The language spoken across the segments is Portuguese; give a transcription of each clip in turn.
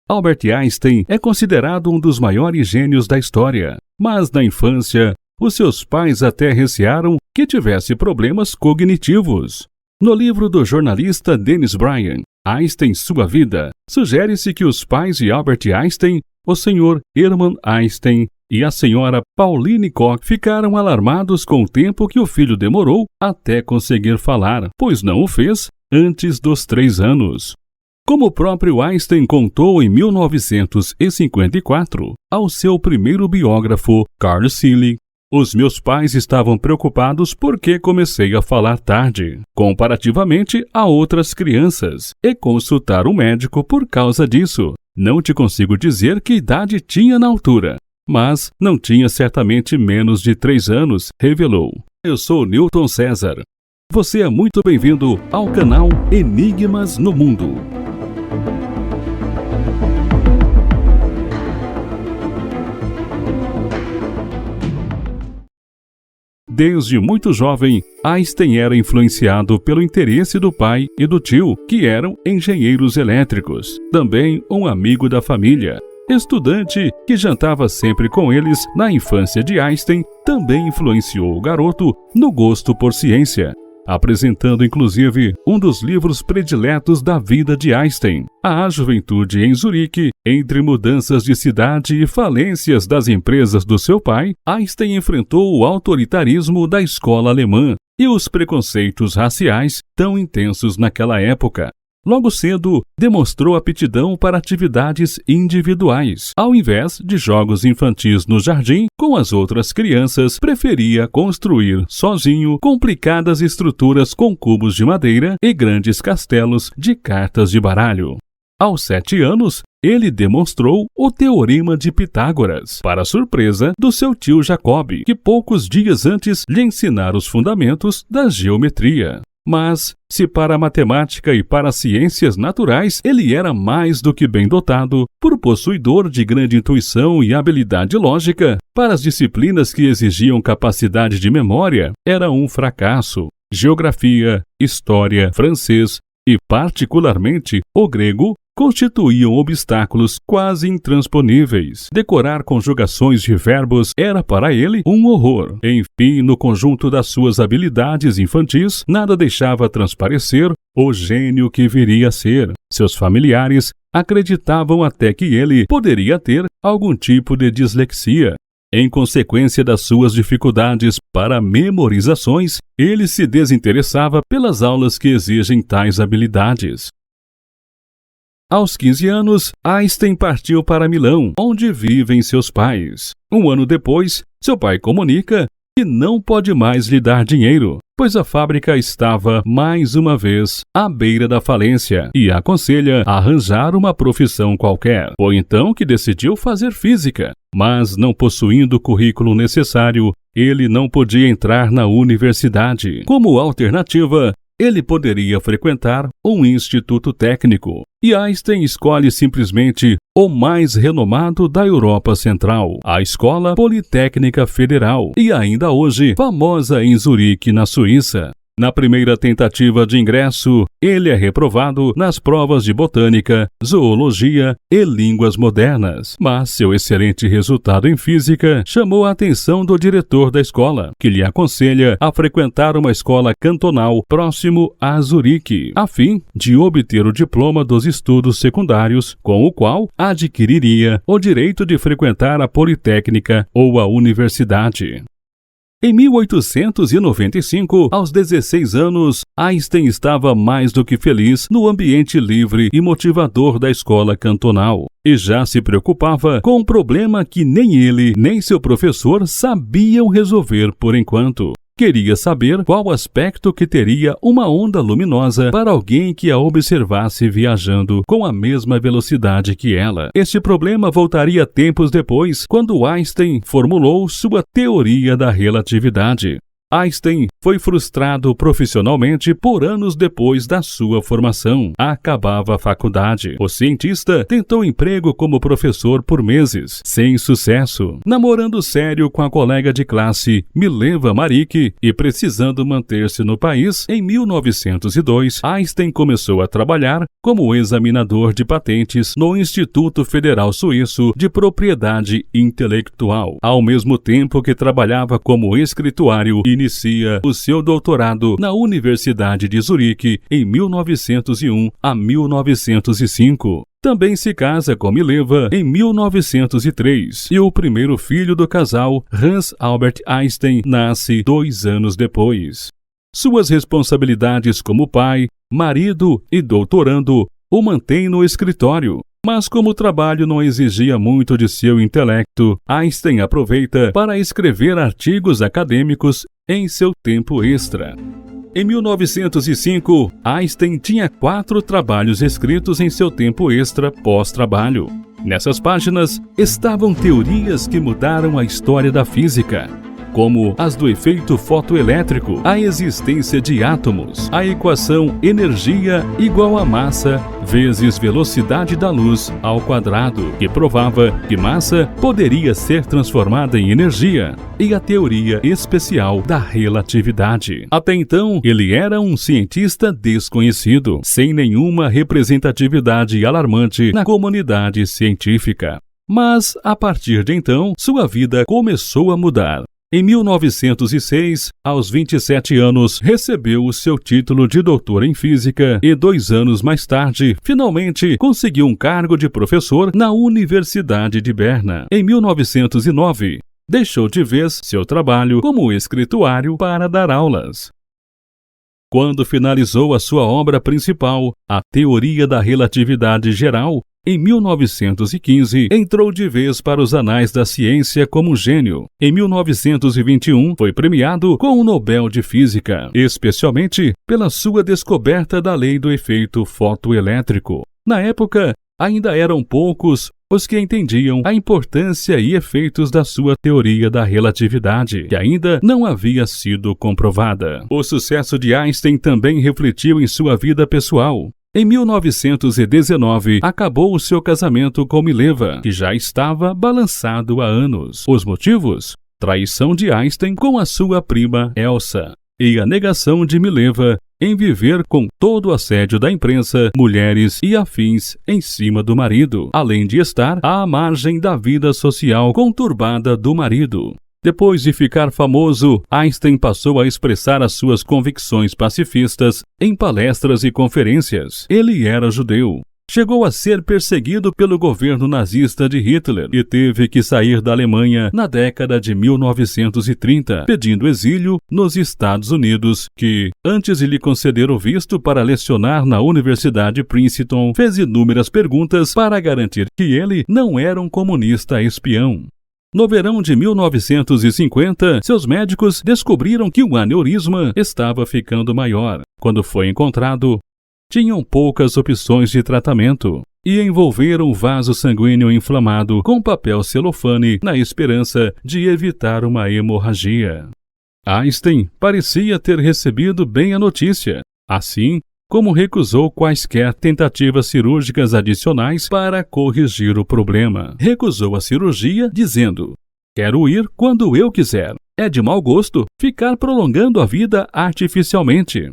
Albert Einstein é considerado um dos maiores gênios da história, mas na infância, os seus pais até recearam que tivesse problemas cognitivos. No livro do jornalista Dennis Bryan, Einstein, Sua Vida, sugere-se que os pais de Albert Einstein, o Sr. Hermann Einstein e a Sra. Pauline Koch, ficaram alarmados com o tempo que o filho demorou até conseguir falar, pois não o fez antes dos 3 anos. Como o próprio Einstein contou em 1954 ao seu primeiro biógrafo, Carl Seeley, os meus pais estavam preocupados porque comecei a falar tarde, comparativamente a outras crianças, e consultar um médico por causa disso. Não te consigo dizer que idade tinha na altura, mas não tinha certamente menos de 3 anos, revelou. Eu sou Newton César. Você é muito bem-vindo ao canal Enigmas no Mundo. Desde muito jovem, Einstein era influenciado pelo interesse do pai e do tio, que eram engenheiros elétricos, também um amigo da família. Estudante que jantava sempre com eles na infância de Einstein, também influenciou o garoto no gosto por ciência, apresentando inclusive um dos livros prediletos da vida de Einstein, A Juventude em Zurique. Entre mudanças de cidade e falências das empresas do seu pai, Einstein enfrentou o autoritarismo da escola alemã e os preconceitos raciais tão intensos naquela época. Logo cedo, demonstrou aptidão para atividades individuais. Ao invés de jogos infantis no jardim, com as outras crianças, preferia construir sozinho complicadas estruturas com cubos de madeira e grandes castelos de cartas de baralho. Aos 7 anos, ele demonstrou o Teorema de Pitágoras, para a surpresa do seu tio Jacob, que poucos dias antes lhe ensinara os fundamentos da geometria. Mas, se para a matemática e para as ciências naturais ele era mais do que bem dotado, por possuidor de grande intuição e habilidade lógica, para as disciplinas que exigiam capacidade de memória, era um fracasso. Geografia, história, francês e, particularmente, o grego, constituíam obstáculos quase intransponíveis. Decorar conjugações de verbos era para ele um horror. Enfim, no conjunto das suas habilidades infantis, nada deixava transparecer o gênio que viria a ser. Seus familiares acreditavam até que ele poderia ter algum tipo de dislexia. Em consequência das suas dificuldades para memorizações, ele se desinteressava pelas aulas que exigem tais habilidades. Aos 15 anos, Einstein partiu para Milão, onde vivem seus pais. Um ano depois, seu pai comunica que não pode mais lhe dar dinheiro, pois a fábrica estava, mais uma vez, à beira da falência e aconselha a arranjar uma profissão qualquer. Foi então que decidiu fazer física, mas não possuindo o currículo necessário, ele não podia entrar na universidade. Como alternativa, ele poderia frequentar um instituto técnico, e Einstein escolhe simplesmente o mais renomado da Europa Central, a Escola Politécnica Federal, e ainda hoje famosa em Zurique, na Suíça. Na primeira tentativa de ingresso, ele é reprovado nas provas de botânica, zoologia e línguas modernas, mas seu excelente resultado em física chamou a atenção do diretor da escola, que lhe aconselha a frequentar uma escola cantonal próximo a Zurique, a fim de obter o diploma dos estudos secundários, com o qual adquiriria o direito de frequentar a politécnica ou a universidade. Em 1895, aos 16 anos, Einstein estava mais do que feliz no ambiente livre e motivador da escola cantonal, e já se preocupava com um problema que nem ele nem seu professor sabiam resolver por enquanto. Queria saber qual aspecto que teria uma onda luminosa para alguém que a observasse viajando com a mesma velocidade que ela. Este problema voltaria tempos depois, quando Einstein formulou sua teoria da relatividade. Einstein foi frustrado profissionalmente por anos depois da sua formação. Acabava a faculdade. O cientista tentou emprego como professor por meses, sem sucesso, namorando sério com a colega de classe Mileva Marić e precisando manter-se no país. Em 1902, Einstein começou a trabalhar como examinador de patentes no Instituto Federal Suíço de Propriedade Intelectual, ao mesmo tempo que trabalhava como escrituário. Inicia o seu doutorado na Universidade de Zurique em 1901 a 1905. Também se casa com Mileva em 1903 e o primeiro filho do casal, Hans Albert Einstein, nasce 2 anos depois. Suas responsabilidades como pai, marido e doutorando o mantêm no escritório. Mas como o trabalho não exigia muito de seu intelecto, Einstein aproveita para escrever artigos acadêmicos em seu tempo extra. Em 1905, Einstein tinha 4 trabalhos escritos em seu tempo extra pós-trabalho. Nessas páginas estavam teorias que mudaram a história da física, como as do efeito fotoelétrico, a existência de átomos, a equação energia igual a massa vezes velocidade da luz ao quadrado, que provava que massa poderia ser transformada em energia, e a teoria especial da relatividade. Até então, ele era um cientista desconhecido, sem nenhuma representatividade alarmante na comunidade científica. Mas, a partir de então, sua vida começou a mudar. Em 1906, aos 27 anos, recebeu o seu título de doutor em física e 2 anos mais tarde, finalmente, conseguiu um cargo de professor na Universidade de Berna. Em 1909, deixou de vez seu trabalho como escrituário para dar aulas. Quando finalizou a sua obra principal, a Teoria da Relatividade Geral, em 1915, entrou de vez para os anais da ciência como um gênio. Em 1921, foi premiado com o Nobel de Física, especialmente pela sua descoberta da lei do efeito fotoelétrico. Na época, ainda eram poucos os que entendiam a importância e efeitos da sua teoria da relatividade, que ainda não havia sido comprovada. O sucesso de Einstein também refletiu em sua vida pessoal. Em 1919, acabou o seu casamento com Mileva, que já estava balançado há anos. Os motivos? Traição de Einstein com a sua prima Elsa e a negação de Mileva em viver com todo o assédio da imprensa, mulheres e afins em cima do marido, além de estar à margem da vida social conturbada do marido. Depois de ficar famoso, Einstein passou a expressar as suas convicções pacifistas em palestras e conferências. Ele era judeu. Chegou a ser perseguido pelo governo nazista de Hitler e teve que sair da Alemanha na década de 1930, pedindo exílio nos Estados Unidos, que, antes de lhe conceder o visto para lecionar na Universidade Princeton, fez inúmeras perguntas para garantir que ele não era um comunista espião. No verão de 1950, seus médicos descobriram que o aneurisma estava ficando maior. Quando foi encontrado, tinham poucas opções de tratamento e envolveram o vaso sanguíneo inflamado com papel celofane na esperança de evitar uma hemorragia. Einstein parecia ter recebido bem a notícia, assim como recusou quaisquer tentativas cirúrgicas adicionais para corrigir o problema. Recusou a cirurgia, dizendo: "Quero ir quando eu quiser. É de mau gosto ficar prolongando a vida artificialmente.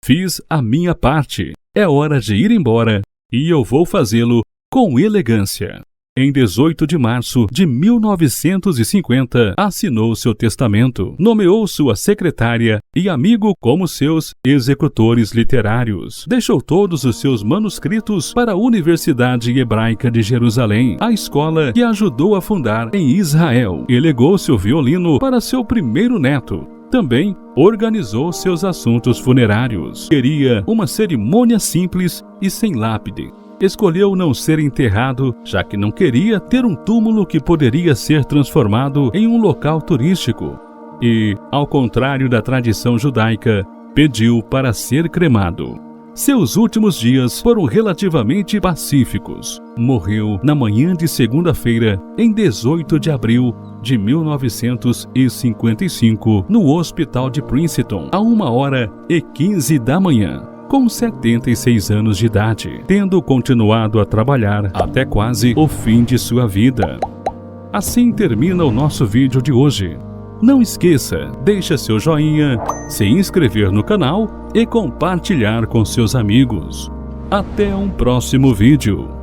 Fiz a minha parte. É hora de ir embora e eu vou fazê-lo com elegância." Em 18 de março de 1950, assinou seu testamento, nomeou sua secretária e amigo como seus executores literários. Deixou todos os seus manuscritos para a Universidade Hebraica de Jerusalém, a escola que ajudou a fundar em Israel, e legou seu violino para seu primeiro neto. Também organizou seus assuntos funerários. Queria uma cerimônia simples e sem lápide. Escolheu não ser enterrado, já que não queria ter um túmulo que poderia ser transformado em um local turístico. E, ao contrário da tradição judaica, pediu para ser cremado. Seus últimos dias foram relativamente pacíficos. Morreu na manhã de segunda-feira, em 18 de abril de 1955, no Hospital de Princeton, a 1h15 da manhã, com 76 anos de idade, tendo continuado a trabalhar até quase o fim de sua vida. Assim termina o nosso vídeo de hoje. Não esqueça, deixa seu joinha, se inscrever no canal e compartilhar com seus amigos. Até um próximo vídeo.